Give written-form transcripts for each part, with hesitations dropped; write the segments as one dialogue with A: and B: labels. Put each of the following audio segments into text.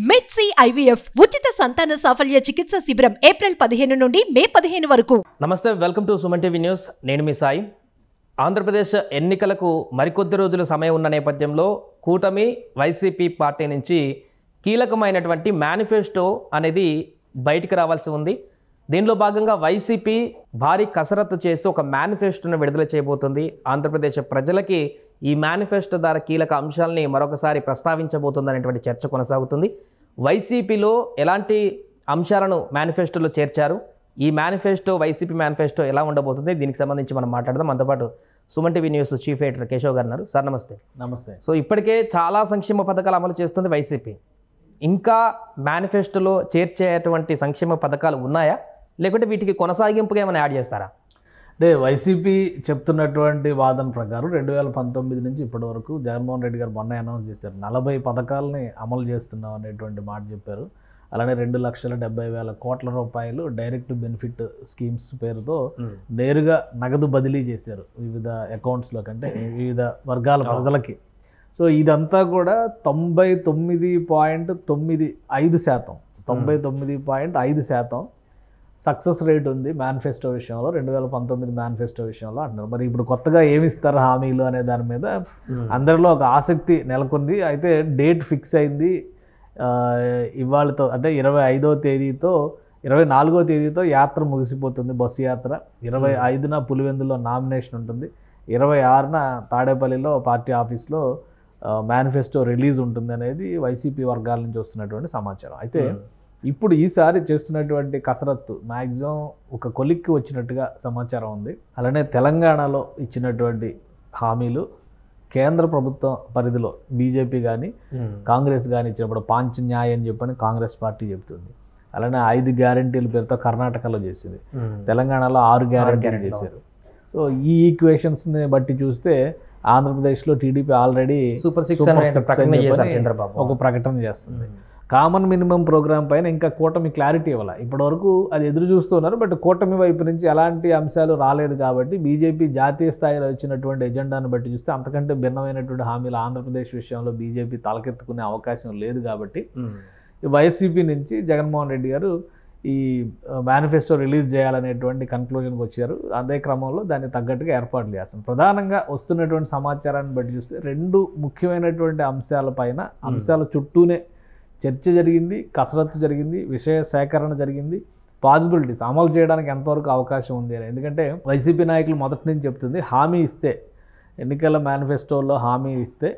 A: మెడ్సీ IVF ఉచిత సంతాన సాఫల్య చికిత్స శిబిరం ఏప్రిల్ 15 నుండి మే 15 వరకు.
B: నమస్తే, welcome to Suman TV news. నేను మీ సాయి. ఆంధ్రప్రదేశ్ ఎన్నికలకు మరికొద్ది రోజుల సమయం ఉన్న నేపథ్యంలో కూటమి వైసీపీ పార్టీ నుంచి కీలకమైనటువంటి మేనిఫెస్టో అనేది బయటికి రావాల్సి ఉంది. దీనిలో భాగంగా వైసీపీ భారీ కసరత్తు చేసి ఒక మేనిఫెస్టోను విడుదల చేయబోతుంది. ఆంధ్రప్రదేశ్ ప్రజలకి ఈ మేనిఫెస్టో ద్వారా కీలక అంశాలని మరొకసారి ప్రస్తావించబోతుందనేటువంటి చర్చ కొనసాగుతుంది. వైసీపీలో ఎలాంటి అంశాలను మేనిఫెస్టోలో చేర్చారు, ఈ మేనిఫెస్టో వైసీపీ మేనిఫెస్టో ఎలా ఉండబోతుంది, దీనికి సంబంధించి మనం మాట్లాడదాం. మనతోపాటు Suman TV news chief editor Keshav గారు ఉన్నారు. సార్ నమస్తే.
C: నమస్తే.
B: సో ఇప్పటికే చాలా సంక్షేమ పథకాలు అమలు చేస్తుంది వైసీపీ. ఇంకా మేనిఫెస్టోలో చేర్చేటువంటి సంక్షేమ పథకాలు ఉన్నాయా, లేకుంటే వీటికి కొనసాగింపుగా ఏమైనా యాడ్ చేస్తారా?
C: అంటే వైసీపీ చెప్తున్నటువంటి వాదన ప్రకారం 2019 నుంచి ఇప్పటి వరకు జగన్మోహన్ రెడ్డి గారు మొన్న అనౌన్స్ చేశారు 40 పథకాలని అమలు చేస్తున్నాం అనేటువంటి మాట చెప్పారు. అలానే 2,70,000 కోట్ల రూపాయలు డైరెక్ట్ బెనిఫిట్ స్కీమ్స్ పేరుతో నేరుగా నగదు బదిలీ చేశారు వివిధ అకౌంట్స్లో కంటే వివిధ వర్గాల ప్రజలకి. సో ఇదంతా కూడా 99.95% సక్సెస్ రేట్ ఉంది మేనిఫెస్టో విషయంలో. 2019 మేనిఫెస్టో విషయంలో అంటున్నారు. మరి ఇప్పుడు కొత్తగా ఏమిస్తారు హామీలు అనే దాని మీద అందరిలో ఒక ఆసక్తి నెలకొంది. అయితే డేట్ ఫిక్స్ అయింది ఇవాళతో, అంటే 25వ తేదీతో 24వ తేదీతో యాత్ర ముగిసిపోతుంది, బస్సు యాత్ర. 25న పులివెందులో నామినేషన్ ఉంటుంది, 26న తాడేపల్లిలో పార్టీ ఆఫీస్లో మేనిఫెస్టో రిలీజ్ ఉంటుంది అనేది వైసీపీ వర్గాల నుంచి వస్తున్నటువంటి సమాచారం. అయితే ఇప్పుడు ఈసారి చేస్తున్నటువంటి కసరత్తు మ్యాక్సిమం ఒక కొలిక్కి వచ్చినట్టుగా సమాచారం ఉంది. అలానే తెలంగాణలో ఇచ్చినటువంటి హామీలు కేంద్ర ప్రభుత్వం పరిధిలో బీజేపీ కానీ కాంగ్రెస్ కానీ ఇచ్చినప్పుడు పాంచన్యాయ్ అని చెప్పని కాంగ్రెస్ పార్టీ చెబుతుంది. అలానే 5 గ్యారంటీల పేరుతో కర్ణాటకలో చేసింది, తెలంగాణలో 6 గ్యారంటీలు చేశారు. సో ఈ ఈక్వేషన్స్ని బట్టి చూస్తే ఆంధ్రప్రదేశ్లో టీడీపీ ఆల్రెడీ
B: సూపర్ 6 ఒక
C: ప్రకటన చేస్తుంది. కామన్ మినిమం ప్రోగ్రామ్ పైన ఇంకా కూటమి క్లారిటీ ఇవ్వాలి. ఇప్పటివరకు అది ఎదురు చూస్తున్నారు. బట్ కూటమి వైపు నుంచి ఎలాంటి అంశాలు రాలేదు కాబట్టి బీజేపీ జాతీయ స్థాయిలో ఇచ్చినటువంటి ఎజెండాను బట్టి చూస్తే అంతకంటే భిన్నమైనటువంటి హామీలు ఆంధ్రప్రదేశ్ విషయంలో బీజేపీ తలకెత్తుకునే అవకాశం లేదు. కాబట్టి వైసీపీ నుంచి జగన్మోహన్ రెడ్డి గారు ఈ మేనిఫెస్టో రిలీజ్ చేయాలనేటువంటి కన్క్లూజన్కి వచ్చారు. అదే క్రమంలో దాన్ని తగ్గట్టుగా ఏర్పాట్లు చేస్తాం. ప్రధానంగా వస్తున్నటువంటి సమాచారాన్ని బట్టి చూస్తే 2 ముఖ్యమైనటువంటి అంశాల చుట్టూనే చర్చ జరిగింది, కసరత్తు జరిగింది, విషయ సేకరణ జరిగింది. పాసిబిలిటీస్ అమలు చేయడానికి ఎంతవరకు అవకాశం ఉంది అని. ఎందుకంటే వైసీపీ నాయకులు మొదటి నుంచి చెప్తుంది, హామీ ఇస్తే ఎన్నికల మేనిఫెస్టోలో హామీ ఇస్తే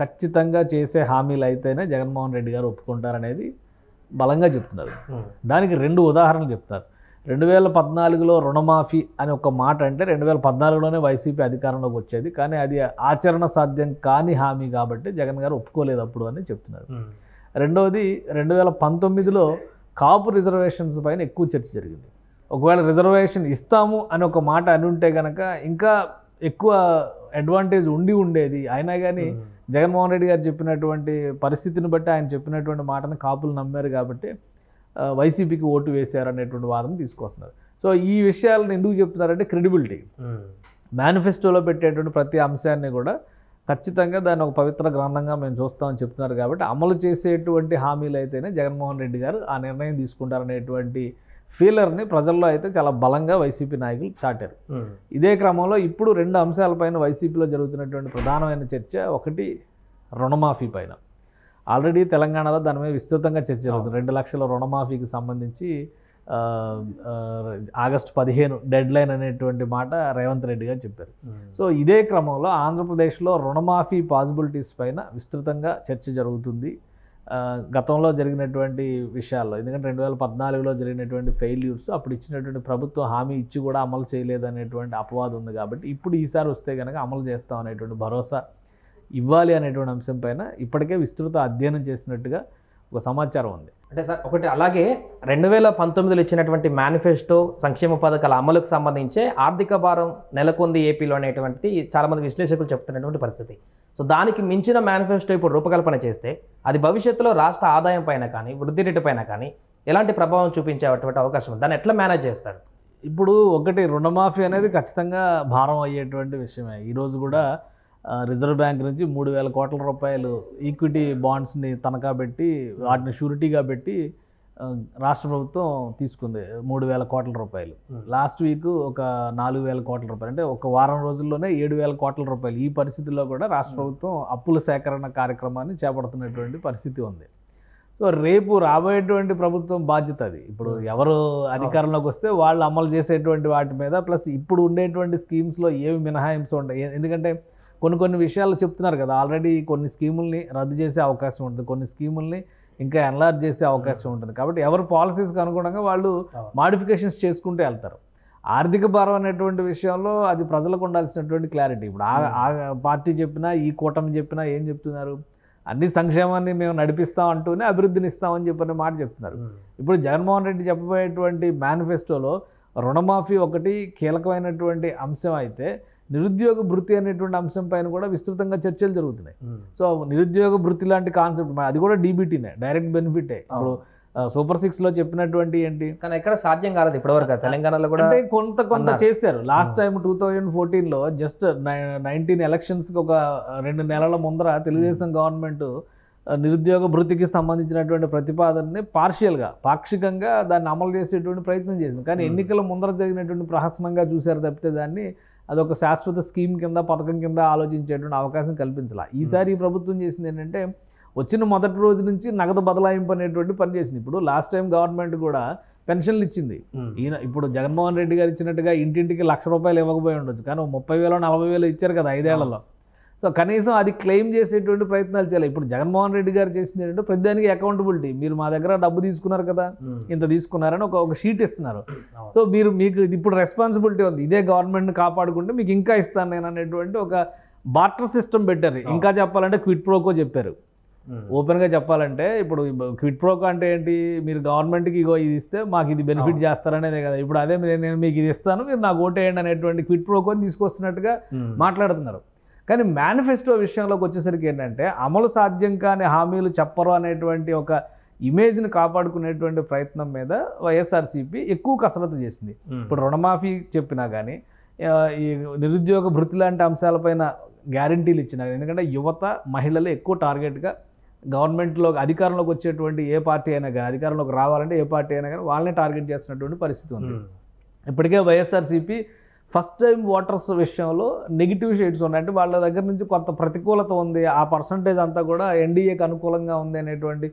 C: ఖచ్చితంగా చేసే హామీలు అయితేనే జగన్మోహన్ రెడ్డి గారు ఒప్పుకుంటారనేది బలంగా చెప్తున్నారు. దానికి 2 ఉదాహరణలు చెప్తారు. 2014లో రుణమాఫీ అని ఒక మాట అంటే 2014లోనే వైసీపీ అధికారంలోకి వచ్చేది, కానీ అది ఆచరణ సాధ్యం కాని హామీ కాబట్టి జగన్ గారు ఒప్పుకోలేదు అప్పుడు అని చెప్తున్నారు. రెండవది 2019లో కాపు రిజర్వేషన్స్ పైన ఎక్కువ చర్చ జరిగింది. ఒకవేళ రిజర్వేషన్ ఇస్తాము అని ఒక మాట అని ఉంటే కనుక ఇంకా ఎక్కువ అడ్వాంటేజ్ ఉండేది. అయినా కానీ జగన్మోహన్ రెడ్డి గారు చెప్పినటువంటి పరిస్థితిని బట్టి ఆయన చెప్పినటువంటి మాటను కాపులు నమ్మారు కాబట్టి వైసీపీకి ఓటు వేశారు అనేటువంటి వాదన తీసుకొస్తున్నారు. సో ఈ విషయాలను ఎందుకు చెప్తున్నారంటే క్రెడిబిలిటీ. మేనిఫెస్టోలో పెట్టేటువంటి ప్రతి అంశాన్ని కూడా ఖచ్చితంగా దాన్ని ఒక పవిత్ర గ్రంథంగా మేము చూస్తామని చెప్తున్నారు. కాబట్టి అమలు చేసేటువంటి హామీలు అయితేనే జగన్మోహన్ రెడ్డి గారు ఆ నిర్ణయం తీసుకుంటారనేటువంటి ఫీలర్ని ప్రజల్లో అయితే చాలా బలంగా వైసీపీ నాయకులు చాటారు. ఇదే క్రమంలో ఇప్పుడు 2 అంశాలపైన వైసీపీలో జరుగుతున్నటువంటి ప్రధానమైన చర్చ, ఒకటి రుణమాఫీ పైన. ఆల్రెడీ తెలంగాణలో దాని మీద విస్తృతంగా చర్చ జరుగుతుంది. 2 లక్షల రుణమాఫీకి సంబంధించి ఆగస్టు 15 డెడ్ లైన్ అనేటువంటి మాట రేవంత్ రెడ్డి గారు చెప్పారు. సో ఇదే క్రమంలో ఆంధ్రప్రదేశ్లో రుణమాఫీ పాసిబిలిటీస్ పైన విస్తృతంగా చర్చ జరుగుతుంది. గతంలో జరిగినటువంటి విషయాల్లో, ఎందుకంటే 2014లో జరిగినటువంటి ఫెయిల్యూర్స్, అప్పుడు ఇచ్చినటువంటి ప్రభుత్వం హామీ ఇచ్చి కూడా అమలు చేయలేదు అనేటువంటి అపవాదం ఉంది. కాబట్టి ఇప్పుడు ఈసారి వస్తే కనుక అమలు చేస్తాం అనేటువంటి భరోసా ఇవ్వాలి అనేటువంటి అంశం పైన ఇప్పటికే విస్తృత అధ్యయనం చేసినట్టుగా ఒక సమాచారం ఉంది.
B: అంటే సార్ ఒకటి, అలాగే 2019లో ఇచ్చినటువంటి మేనిఫెస్టో సంక్షేమ పథకాల అమలుకు సంబంధించే ఆర్థిక భారం నెలకొంది ఏపీలో అనేటువంటిది చాలామంది విశ్లేషకులు చెప్తున్నటువంటి పరిస్థితి. సో దానికి మించిన మేనిఫెస్టో ఇప్పుడు రూపకల్పన చేస్తే అది భవిష్యత్తులో రాష్ట్ర ఆదాయం పైన కానీ వృద్ధి రేటు పైన కానీ ఎలాంటి ప్రభావం చూపించేటువంటి అవకాశం ఉంది? దాన్ని ఎట్లా మేనేజ్ చేస్తారు?
C: ఇప్పుడు ఒకటి, రుణమాఫీ అనేది ఖచ్చితంగా భారం అయ్యేటువంటి విషయమే. ఈరోజు కూడా రిజర్వ్ బ్యాంక్ నుంచి 3,000 కోట్ల రూపాయలు ఈక్విటీ బాండ్స్ని తనఖా పెట్టి వాటిని షూరిటీగా పెట్టి రాష్ట్ర ప్రభుత్వం తీసుకుంది 3,000 కోట్ల రూపాయలు. లాస్ట్ వీక్ ఒక 4,000 కోట్ల రూపాయలు, అంటే ఒక వారం రోజుల్లోనే 7,000 కోట్ల రూపాయలు. ఈ పరిస్థితుల్లో కూడా రాష్ట్ర ప్రభుత్వం అప్పుల సేకరణ కార్యక్రమాన్ని చేపడుతున్నటువంటి పరిస్థితి ఉంది. సో రేపు రాబోయేటువంటి ప్రభుత్వం బాధ్యత అది. ఇప్పుడు ఎవరు అధికారంలోకి వస్తే వాళ్ళు అమలు చేసేటువంటి వాటి మీద, ప్లస్ ఇప్పుడు ఉండేటువంటి స్కీమ్స్లో ఏవి మినహాయింపు ఉంటాయి. ఎందుకంటే కొన్ని విషయాలు చెప్తున్నారు కదా, ఆల్రెడీ కొన్ని స్కీముల్ని రద్దు చేసే అవకాశం ఉంటుంది, కొన్ని స్కీముల్ని ఇంకా ఎన్లార్జ్ చేసే అవకాశం ఉంటుంది. కాబట్టి ఎవరు పాలసీస్కి అనుగుణంగా వాళ్ళు మాడిఫికేషన్స్ చేసుకుంటూ వెళ్తారు. ఆర్థిక భారం అనేటువంటి విషయంలో అది ప్రజలకు ఉండాల్సినటువంటి క్లారిటీ. ఇప్పుడు ఆ పార్టీ చెప్పినా, ఈ కూటమి చెప్పినా ఏం చెప్తున్నారు, అన్ని సంక్షేమాన్ని మేము నడిపిస్తాం అంటూనే అభివృద్ధిని ఇస్తామని చెప్పిన మాట చెప్తున్నారు. ఇప్పుడు జగన్మోహన్ రెడ్డి చెప్పబోయేటువంటి మేనిఫెస్టోలో రుణమాఫీ ఒకటి కీలకమైనటువంటి అంశం అయితే, నిరుద్యోగ భృతి అనేటువంటి అంశం పైన కూడా విస్తృతంగా చర్చలు జరుగుతున్నాయి. సో నిరుద్యోగ భృతి లాంటి కాన్సెప్ట్, అది కూడా డీబీటీనే, డైరెక్ట్ బెనిఫిటే. ఇప్పుడు సూపర్ 6లో చెప్పినటువంటి ఏంటి,
B: కానీ ఎక్కడ సాధ్యం కాలేదు ఇప్పటివరకు. తెలంగాణలో కూడా
C: అంటే కొంత చేశారు. లాస్ట్ టైం 2014లో జస్ట్ 19 ఎలక్షన్స్కి ఒక 2 నెలల ముందర తెలుగుదేశం గవర్నమెంట్ నిరుద్యోగ భృతికి సంబంధించినటువంటి ప్రతిపాదనని పాక్షికంగా దాన్ని అమలు చేసేటువంటి ప్రయత్నం చేసింది. కానీ ఎన్నికల ముందర జరిగినటువంటి ప్రహసనంగా చూశారు తప్పితే దాన్ని అదొక శాశ్వత స్కీమ్ కింద, పథకం కింద ఆలోచించేటువంటి అవకాశం కల్పించాల. ఈసారి ఈ ప్రభుత్వం చేసింది ఏంటంటే, వచ్చిన మొదటి రోజు నుంచి నగదు బదలాయింపు అనేటువంటి పని చేసింది. ఇప్పుడు లాస్ట్ టైం గవర్నమెంట్ కూడా పెన్షన్లు ఇచ్చింది. ఇప్పుడు జగన్మోహన్ రెడ్డి గారు ఇచ్చినట్టుగా ఇంటింటికి ₹1,00,000 ఇవ్వకపోయి ఉండొచ్చు, కానీ 30,000 40,000 ఇచ్చారు కదా 5 ఏళ్లలో. సో కనీసం అది క్లెయిమ్ చేసేటువంటి ప్రయత్నాలు చేయాలి. ఇప్పుడు జగన్మోహన్ రెడ్డి గారు చేసింది ఏంటంటే, ప్రతిదానికి అకౌంటబిలిటీ, మీరు మా దగ్గర డబ్బు తీసుకున్నారు కదా, ఇంత తీసుకున్నారని ఒక షీట్ ఇస్తున్నారు. సో మీకు ఇప్పుడు రెస్పాన్సిబిలిటీ ఉంది, ఇదే గవర్నమెంట్ని కాపాడుకుంటే మీకు ఇంకా ఇస్తాను నేను అనేటువంటి ఒక బార్టర్ సిస్టమ్ పెట్టారు. ఇంకా చెప్పాలంటే క్విట్ ప్రోకో చెప్పారు. ఓపెన్గా చెప్పాలంటే ఇప్పుడు క్విట్ ప్రోకో అంటే ఏంటి, మీరు గవర్నమెంట్కి ఇగో ఇది ఇస్తే మాకు ఇది బెనిఫిట్ చేస్తారనేదే కదా. ఇప్పుడు అదే నేను మీకు ఇది ఇస్తాను, మీరు నాకు ఓటేయండి అనేటువంటి క్విట్ ప్రోకోని తీసుకొస్తున్నట్టుగా మాట్లాడుతున్నారు. కానీ మేనిఫెస్టో విషయంలోకి వచ్చేసరికి ఏంటంటే, అమలు సాధ్యం కాని హామీలు చెప్పరు అనేటువంటి ఒక ఇమేజ్ని కాపాడుకునేటువంటి ప్రయత్నం మీద వైఎస్ఆర్సీపీ ఎక్కువ కసరత్తు చేసింది. ఇప్పుడు రుణమాఫీ చెప్పినా కానీ, ఈ నిరుద్యోగ భృతి లాంటి అంశాలపైన గ్యారంటీలు ఇచ్చినా, ఎందుకంటే యువత మహిళలు ఎక్కువ టార్గెట్గా గవర్నమెంట్లో అధికారంలోకి వచ్చేటువంటి ఏ పార్టీ అయినా కానీ, అధికారంలోకి రావాలంటే ఏ పార్టీ అయినా కానీ వాళ్ళని టార్గెట్ చేస్తున్నటువంటి పరిస్థితి ఉంది. ఇప్పటికే వైఎస్ఆర్సీపీ ఫస్ట్ టైం ఓటర్స్ విషయంలో నెగిటివ్ షేడ్స్ ఉన్నాయి, అంటే వాళ్ళ దగ్గర నుంచి కొంత ప్రతికూలత ఉంది, ఆ పర్సంటేజ్ అంతా కూడా ఎన్డీఏకి అనుకూలంగా ఉంది అనేటువంటి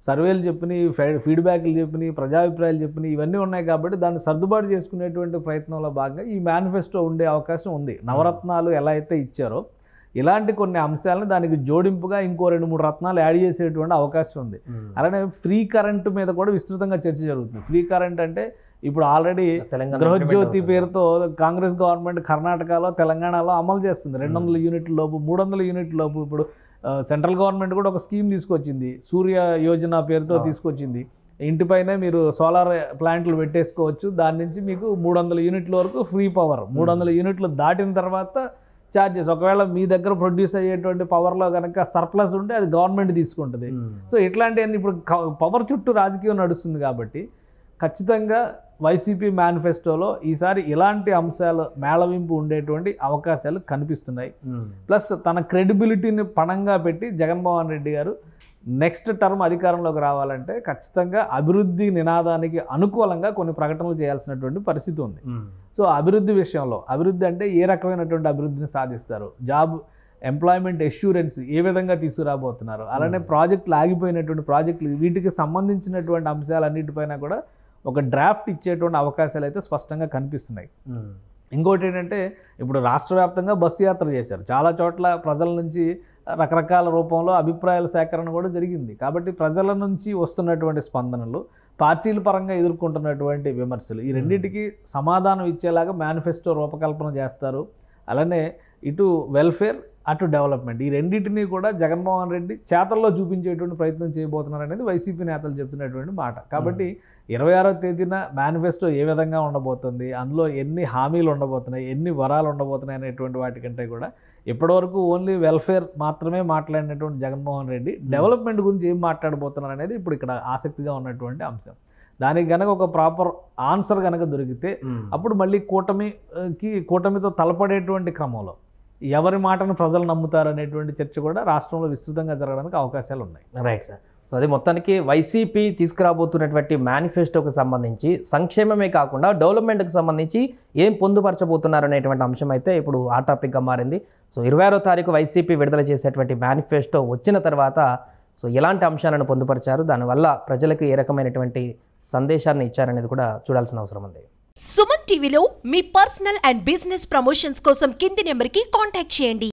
C: సర్వేలు చెప్పినాయి, ఫీడ్బ్యాక్లు చెప్పినాయి, ప్రజాభిప్రాయాలు చెప్పినాయి, ఇవన్నీ ఉన్నాయి. కాబట్టి దాన్ని సర్దుబాటు చేసుకునేటువంటి ప్రయత్నంలో భాగంగా ఈ మేనిఫెస్టో ఉండే అవకాశం ఉంది. నవరత్నాలు ఎలా అయితే ఇచ్చారో ఇలాంటి కొన్ని అంశాలను దానికి జోడింపుగా ఇంకో 2-3 రత్నాలు యాడ్ చేసేటువంటి అవకాశం ఉంది. అలానే ఫ్రీ కరెంట్ మీద కూడా విస్తృతంగా చర్చ జరుగుతుంది. ఫ్రీ కరెంట్ అంటే ఇప్పుడు ఆల్రెడీ గృహజ్యోతి పేరుతో కాంగ్రెస్ గవర్నమెంట్ కర్ణాటకలో, తెలంగాణలో అమలు చేస్తుంది. 200 యూనిట్ల లోపు, 300 యూనిట్ల లోపు. ఇప్పుడు సెంట్రల్ గవర్నమెంట్ కూడా ఒక స్కీమ్ తీసుకొచ్చింది, సూర్య యోజన పేరుతో తీసుకొచ్చింది. ఇంటిపైనే మీరు సోలార్ ప్లాంట్లు పెట్టేసుకోవచ్చు, దాని నుంచి మీకు 300 యూనిట్ల వరకు ఫ్రీ పవర్. 300 యూనిట్లు దాటిన తర్వాత ఛార్జెస్. ఒకవేళ మీ దగ్గర ప్రొడ్యూస్ అయ్యేటువంటి పవర్లో కనుక సర్ప్లస్ ఉంటే అది గవర్నమెంట్ తీసుకుంటుంది. సో ఇట్లాంటివన్నీ ఇప్పుడు పవర్ చుట్టూ రాజకీయం నడుస్తుంది. కాబట్టి ఖచ్చితంగా వైసీపీ మేనిఫెస్టోలో ఈసారి ఇలాంటి అంశాలు మేళవింపు ఉండేటువంటి అవకాశాలు కనిపిస్తున్నాయి. ప్లస్ తన క్రెడిబిలిటీని పణంగా పెట్టి జగన్మోహన్ రెడ్డి గారు నెక్స్ట్ టర్మ్ అధికారంలోకి రావాలంటే ఖచ్చితంగా అభివృద్ధి నినాదానికి అనుకూలంగా కొన్ని ప్రకటనలు చేయాల్సినటువంటి పరిస్థితి ఉంది. సో అభివృద్ధి విషయంలో, అభివృద్ధి అంటే ఏ రకమైనటువంటి అభివృద్ధిని సాధిస్తారు, జాబ్ ఎంప్లాయ్మెంట్ ఎష్యూరెన్స్ ఏ విధంగా తీసుకురాబోతున్నారు, అలానే ప్రాజెక్టులు ఆగిపోయినటువంటి ప్రాజెక్టులు, వీటికి సంబంధించినటువంటి అంశాలన్నిటిపైన కూడా ఒక డ్రాఫ్ట్ ఇచ్చేటువంటి అవకాశాలు అయితే స్పష్టంగా కనిపిస్తున్నాయి. ఇంకోటి ఏంటంటే, ఇప్పుడు రాష్ట్ర వ్యాప్తంగా బస్సు యాత్ర చేశారు. చాలా చోట్ల ప్రజల నుంచి రకరకాల రూపంలో అభిప్రాయాల సేకరణ కూడా జరిగింది. కాబట్టి ప్రజల నుంచి వస్తున్నటువంటి స్పందనలు, పార్టీల పరంగా ఎదుర్కొంటున్నటువంటి విమర్శలు, ఈ రెండింటికి సమాధానం ఇచ్చేలాగా మేనిఫెస్టో రూపకల్పన చేస్తారు. అలానే ఇటు వెల్ఫేర్, అటు డెవలప్మెంట్, ఈ రెండింటినీ కూడా జగన్మోహన్ రెడ్డి చేతల్లో చూపించేటువంటి ప్రయత్నం చేయబోతున్నారు అనేది వైసీపీ నేతలు చెప్తున్నటువంటి మాట. కాబట్టి 26వ తేదీన మేనిఫెస్టో ఏ విధంగా ఉండబోతుంది, అందులో ఎన్ని హామీలు ఉండబోతున్నాయి, ఎన్ని వరాలు ఉండబోతున్నాయి అనేటువంటి వాటికంటే కూడా ఇప్పటివరకు ఓన్లీ వెల్ఫేర్ మాత్రమే మాట్లాడినటువంటి జగన్మోహన్ రెడ్డి డెవలప్మెంట్ గురించి ఏం మాట్లాడబోతున్నారు అనేది ఇప్పుడు ఇక్కడ ఆసక్తిగా ఉన్నటువంటి అంశం. దానికి కనుక ఒక ప్రాపర్ ఆన్సర్ కనుక దొరికితే అప్పుడు మళ్ళీ కూటమితో తలపడేటువంటి క్రమంలో ఎవరి మాటను ప్రజలు నమ్ముతారు అనేటువంటి చర్చ కూడా రాష్ట్రంలో విస్తృతంగా జరగడానికి అవకాశాలు ఉన్నాయి.
B: Right sir. సో అది మొత్తానికి వైసీపీ తీసుకురాబోతున్నటువంటి మేనిఫెస్టోకి సంబంధించి సంక్షేమమే కాకుండా డెవలప్మెంట్కి సంబంధించి ఏం పొందుపరచబోతున్నారు అనేటువంటి అంశం అయితే ఇప్పుడు ఆ టాపిక్గా మారింది. సో 26వ తారీఖు వైసీపీ విడుదల చేసేటువంటి మేనిఫెస్టో వచ్చిన తర్వాత సో ఎలాంటి అంశాలను పొందుపరిచారు, దానివల్ల ప్రజలకు ఏ రకమైనటువంటి సందేశాన్ని ఇచ్చారనేది కూడా చూడాల్సిన అవసరం ఉంది.
A: సుమన్ టీవీలో మీ పర్సనల్ అండ్ బిజినెస్ ప్రమోషన్స్ కోసం కింది నెంబర్కి కాంటాక్ట్ చేయండి.